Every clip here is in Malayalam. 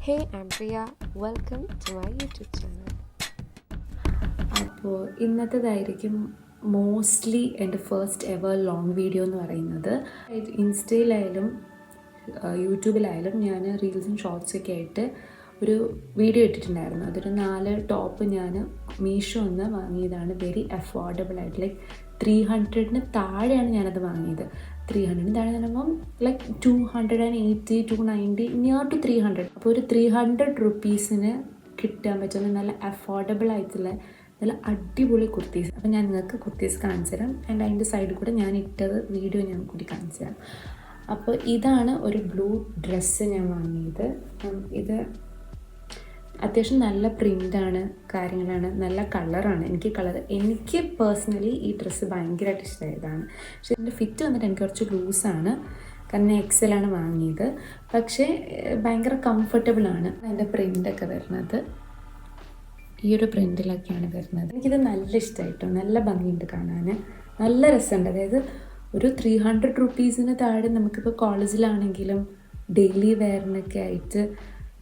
Hey, I'm Priya. Welcome to my YouTube channel. അപ്പോൾ ഇന്നത്തേതായിരിക്കും മോസ്റ്റ്ലി എൻ്റെ ഫസ്റ്റ് എവർ ലോങ് വീഡിയോ എന്ന് പറയുന്നത്. ഇൻസ്റ്റയിലായാലും യൂട്യൂബിലായാലും ഞാൻ റീൽസും ഷോർട്സൊക്കെ ആയിട്ട് ഒരു വീഡിയോ ഇട്ടിട്ടുണ്ടായിരുന്നു. അതൊരു 4 ടോപ്പ് ഞാൻ മീഷോ നിന്ന് വാങ്ങിയതാണ്. വെരി അഫോർഡബിൾ ആയിട്ട്, ലൈക്ക് 300-ന് താഴെയാണ് ഞാനത് വാങ്ങിയത്. 300-ന് താഴെ എന്ന് പറയുമ്പം ലൈക്ക് 280, 290, നിയർ ടു 300. അപ്പോൾ ഒരു 300 റുപ്പീസിന് കിട്ടാൻ പറ്റുന്ന നല്ല അഫോർഡബിൾ ആയിട്ടുള്ള നല്ല അടിപൊളി കുർത്തീസ്. അപ്പോൾ ഞാൻ നിങ്ങൾക്ക് കുർത്തീസ് കാണിച്ചു തരാം. ആൻഡ് അതിൻ്റെ സൈഡിൽ കൂടെ ഞാൻ ഇട്ടത് വീഡിയോ ഞാൻ കൂടി കാണിച്ചു തരാം. അപ്പോൾ ഇതാണ് ഒരു ബ്ലൂ ഡ്രസ്സ് ഞാൻ വാങ്ങിയത്. ഇത് അത്യാവശ്യം നല്ല പ്രിൻ്റാണ്, കാര്യങ്ങളാണ്, നല്ല കളറാണ്. എനിക്ക് പേഴ്സണലി ഈ ഡ്രസ്സ് ഭയങ്കരമായിട്ട് ഇഷ്ടമായതാണ്. പക്ഷേ ഇതിൻ്റെ ഫിറ്റ് വന്നിട്ട് എനിക്ക് കുറച്ച് ലൂസാണ്, കാരണം ഞാൻ എക്സലാണ് വാങ്ങിയത്. പക്ഷേ ഭയങ്കര കംഫർട്ടബിളാണ്. അതിൻ്റെ പ്രിൻ്റൊക്കെ വരുന്നത് ഈ ഒരു പ്രിൻറ്റിലൊക്കെയാണ് വരുന്നത്. എനിക്കിത് നല്ല ഇഷ്ടമായിട്ടോ, നല്ല ഭംഗിയുണ്ട് കാണാൻ, നല്ല രസമുണ്ട്. അതായത് ഒരു 300 റുപ്പീസിന് താഴെ നമുക്കിപ്പോൾ കോളേജിലാണെങ്കിലും ഡെയിലി വെയറിനൊക്കെ ആയിട്ട്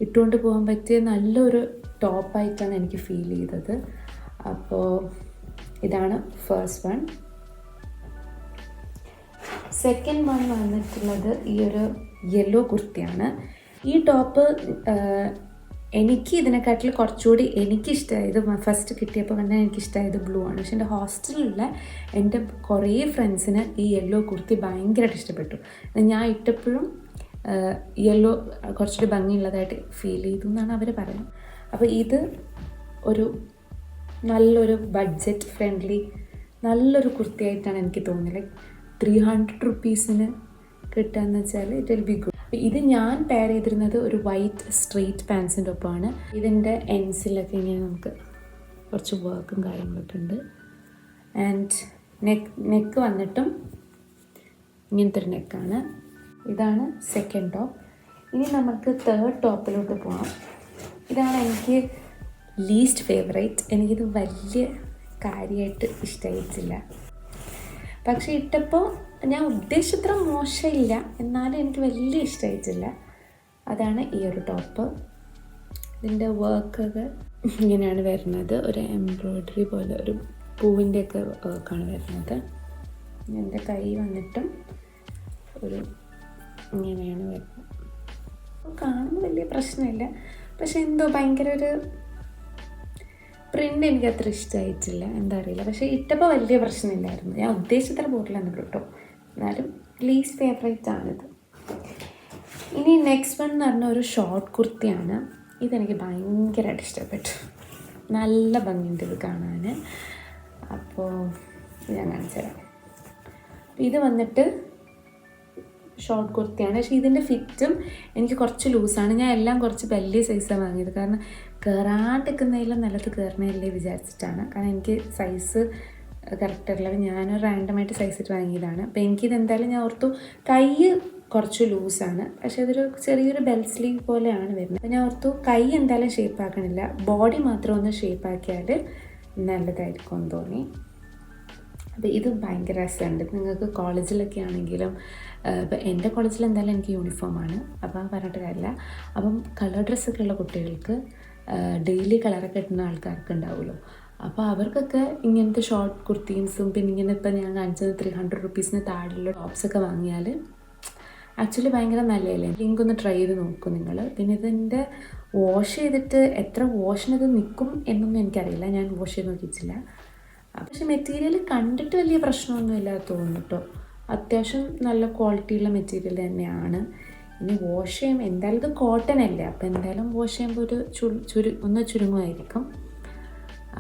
ഇട്ടുകൊണ്ട് പോകാൻ പറ്റിയ നല്ലൊരു ടോപ്പായിട്ടാണ് എനിക്ക് ഫീൽ ചെയ്തത്. അപ്പോൾ ഇതാണ് ഫസ്റ്റ് വൺ. സെക്കൻഡ് വൺ വന്നിട്ടുള്ളത് ഈ ഒരു യെല്ലോ കുർത്തിയാണ്. ഈ ടോപ്പ് എനിക്ക് ഇതിനെക്കാട്ടിൽ കുറച്ചുകൂടി എനിക്കിഷ്ടമായത്, ഫസ്റ്റ് കിട്ടിയപ്പോൾ കണ്ടാൽ എനിക്കിഷ്ടമായത് ബ്ലൂ ആണ്. പക്ഷേ എൻ്റെ ഹോസ്റ്റലിലുള്ള എൻ്റെ കുറേ ഫ്രണ്ട്സിന് ഈ യെല്ലോ കുർത്തി ഭയങ്കരമായിട്ട് ഇഷ്ടപ്പെട്ടു. ഞാൻ ഇട്ടപ്പോഴും യെല്ലോ കുറച്ചുകൂടി ഭംഗിയുള്ളതായിട്ട് ഫീൽ ചെയ്തു എന്നാണ് അവർ പറയുന്നത്. അപ്പോൾ ഇത് ഒരു നല്ലൊരു ബഡ്ജറ്റ് ഫ്രണ്ട്ലി നല്ലൊരു കുർത്തിയായിട്ടാണ് എനിക്ക് തോന്നിയത്. ലൈക്ക് 300 റുപ്പീസിന് കിട്ടുകയെന്ന് വെച്ചാൽ ഇറ്റ് വിൽ ബി ഗുഡ്. ഇത് ഞാൻ പെയർ ചെയ്തിരുന്നത് ഒരു വൈറ്റ് സ്ട്രെയിറ്റ് പാൻസിൻ്റെ ഒപ്പമാണ്. ഇതിൻ്റെ എൻസിലൊക്കെ ഇങ്ങനെ നമുക്ക് കുറച്ച് വർക്കും കാര്യങ്ങളൊക്കെ ഉണ്ട്. ആൻഡ് നെക്ക് വന്നിട്ടും ഇങ്ങനത്തെ ഒരു നെക്കാണ്. ഇതാണ് സെക്കൻഡ് ടോപ്പ്. ഇനി നമുക്ക് തേർഡ് ടോപ്പിലോട്ട് പോകാം. ഇതാണ് എനിക്ക് ലീസ്റ്റ് ഫേവറേറ്റ്. എനിക്കിത് വലിയ കാര്യമായിട്ട് ഇഷ്ടമായിട്ടില്ല, പക്ഷേ ഇട്ടപ്പോൾ ഞാൻ ഉദ്ദേശിച്ചത്ര മോശമില്ല, എന്നാലും എനിക്ക് വലിയ ഇഷ്ടമായിട്ടില്ല. അതാണ് ഈ ഒരു ടോപ്പ്. ഇതിൻ്റെ വർക്കൊക്കെ ഇങ്ങനെയാണ് വരുന്നത്. ഒരു എംബ്രോയ്ഡറി പോലെ ഒരു പൂവിൻ്റെയൊക്കെ വർക്കാണ് വരുന്നത്. എൻ്റെ കൈ വന്നിട്ടും ഒരു ഇങ്ങനെയാണ് വരുന്നത്. കാണുമ്പോൾ വലിയ പ്രശ്നമില്ല, പക്ഷെ എന്തോ ഭയങ്കര ഒരു പ്രിൻ്റ് എനിക്ക് അത്ര ഇഷ്ടമായിട്ടില്ല, എന്താ അറിയില്ല. പക്ഷേ ഇട്ടപ്പോൾ വലിയ പ്രശ്നമില്ലായിരുന്നു. ഞാൻ ഉദ്ദേശിച്ചത്ര ബോട്ടിലാണ് കേട്ടോ, എന്നാലും ലീസ്റ്റ് ഫേവറേറ്റ് ആണിത്. ഇനി നെക്സ്റ്റ് വൺ എന്ന് പറഞ്ഞാൽ ഒരു ഷോർട്ട് കുർത്തിയാണ്. ഇതെനിക്ക് ഭയങ്കരമായിട്ട് ഇഷ്ടപ്പെട്ടു. നല്ല ഭംഗിയുണ്ട് ഇത് കാണാൻ. അപ്പോൾ ഞാൻ കാണിച്ചു തരാം. ഇത് വന്നിട്ട് ഷോർട്ട് കുർത്തിയാണ്. പക്ഷേ ഇതിൻ്റെ ഫിറ്റും എനിക്ക് കുറച്ച് ലൂസാണ്. ഞാൻ എല്ലാം കുറച്ച് വലിയ സൈസാണ് വാങ്ങിയത്, കാരണം കയറാണ്ടിരിക്കുന്നതിലും നല്ലത് കയറണമല്ലേ വിചാരിച്ചിട്ടാണ്. കാരണം എനിക്ക് സൈസ് കറക്റ്റായിട്ടില്ല. ഞാനൊരു റാൻഡമായിട്ട് സൈസ് ഇട്ട് വാങ്ങിയതാണ്. അപ്പോൾ എനിക്കിത് എന്തായാലും ഞാൻ ഓർത്തു കൈ കുറച്ച് ലൂസാണ്, പക്ഷേ അതൊരു ചെറിയൊരു ബെൽ സ്ലീവ് പോലെയാണ് വരുന്നത്. അപ്പോൾ ഞാൻ ഓർത്തു കൈ എന്തായാലും ഷേപ്പ് ആക്കണില്ല, ബോഡി മാത്രം ഒന്ന് ഷേപ്പ് ആക്കിയാൽ നല്ലതായിരിക്കും എന്ന് തോന്നി. അപ്പോൾ ഇത് ഭയങ്കര രസമുണ്ട്. നിങ്ങൾക്ക് കോളേജിലൊക്കെ ആണെങ്കിലും, ഇപ്പം എൻ്റെ കോളേജിൽ എന്തായാലും എനിക്ക് യൂണിഫോമാണ്, അപ്പം പറഞ്ഞിട്ട് കാര്യമില്ല. അപ്പം കളർ ഡ്രസ്സൊക്കെ ഉള്ള കുട്ടികൾക്ക്, ഡെയിലി കളറൊക്കെ ഇട്ടുന്ന ആൾക്കാർക്ക് ഉണ്ടാവുമല്ലോ, അപ്പോൾ അവർക്കൊക്കെ ഇങ്ങനത്തെ ഷോർട്ട് കുർത്തീൻസും പിന്നെ ഇങ്ങനെ ഇപ്പം ഞാൻ കാണിച്ചത് 300 റുപ്പീസിന് താഴെയുള്ള ടോപ്സൊക്കെ വാങ്ങിയാൽ ആക്ച്വലി ഭയങ്കര നല്ലതല്ലേ. ലിങ്ക് ഒന്ന് ട്രൈ ചെയ്ത് നോക്കും നിങ്ങൾ. പിന്നെ ഇതിൻ്റെ വാഷ് ചെയ്തിട്ട് എത്ര വാഷിനത് നിൽക്കും എന്നൊന്നും എനിക്കറിയില്ല, ഞാൻ വാഷ് ചെയ്ത് നോക്കിയിട്ടില്ല. പക്ഷെ മെറ്റീരിയൽ കണ്ടിട്ട് വലിയ പ്രശ്നമൊന്നുമില്ല തോന്നുന്നു കേട്ടോ. അത്യാവശ്യം നല്ല ക്വാളിറ്റിയുള്ള മെറ്റീരിയൽ തന്നെയാണ്. ഇനി വാഷ് ചെയ്യുമ്പോൾ എന്തായാലും ഇത് കോട്ടൺ അല്ലേ, അപ്പോൾ എന്തായാലും വാഷ് ചെയ്യുമ്പോൾ ഒരു ഒന്ന് ചുരുങ്ങുമായിരിക്കും.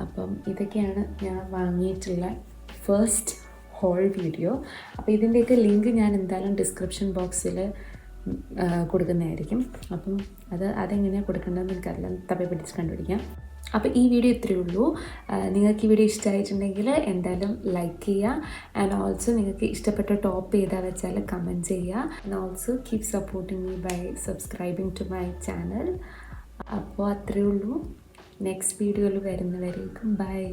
അപ്പം ഇതൊക്കെയാണ് ഞാൻ വാങ്ങിയിട്ടുള്ള ഫസ്റ്റ് ഹോൾ വീഡിയോ. അപ്പോൾ ഇതിൻ്റെയൊക്കെ ലിങ്ക് ഞാൻ എന്തായാലും ഡിസ്ക്രിപ്ഷൻ ബോക്സിൽ കൊടുക്കുന്നതായിരിക്കും. അപ്പം അതെങ്ങനെയാണ് കൊടുക്കേണ്ടതെന്ന് എനിക്കറിയില്ല, തപ്പി പിടിച്ച് കണ്ടുപിടിക്കാം. അപ്പോൾ ഈ വീഡിയോ ഇത്രയേ ഉള്ളൂ. നിങ്ങൾക്ക് ഈ വീഡിയോ ഇഷ്ടമായിട്ടുണ്ടെങ്കിൽ എന്തായാലും ലൈക്ക് ചെയ്യുക. ആൻഡ് ഓൾസോ നിങ്ങൾക്ക് ഇഷ്ടപ്പെട്ട ടോപ്പ് ഏതാ വെച്ചാൽ കമൻറ്റ് ചെയ്യുക. And also keep supporting me by subscribing to my channel. അപ്പോൾ അത്രയേ ഉള്ളൂ. നെക്സ്റ്റ് വീഡിയോയിൽ വരുന്നവരേക്കും ബൈ.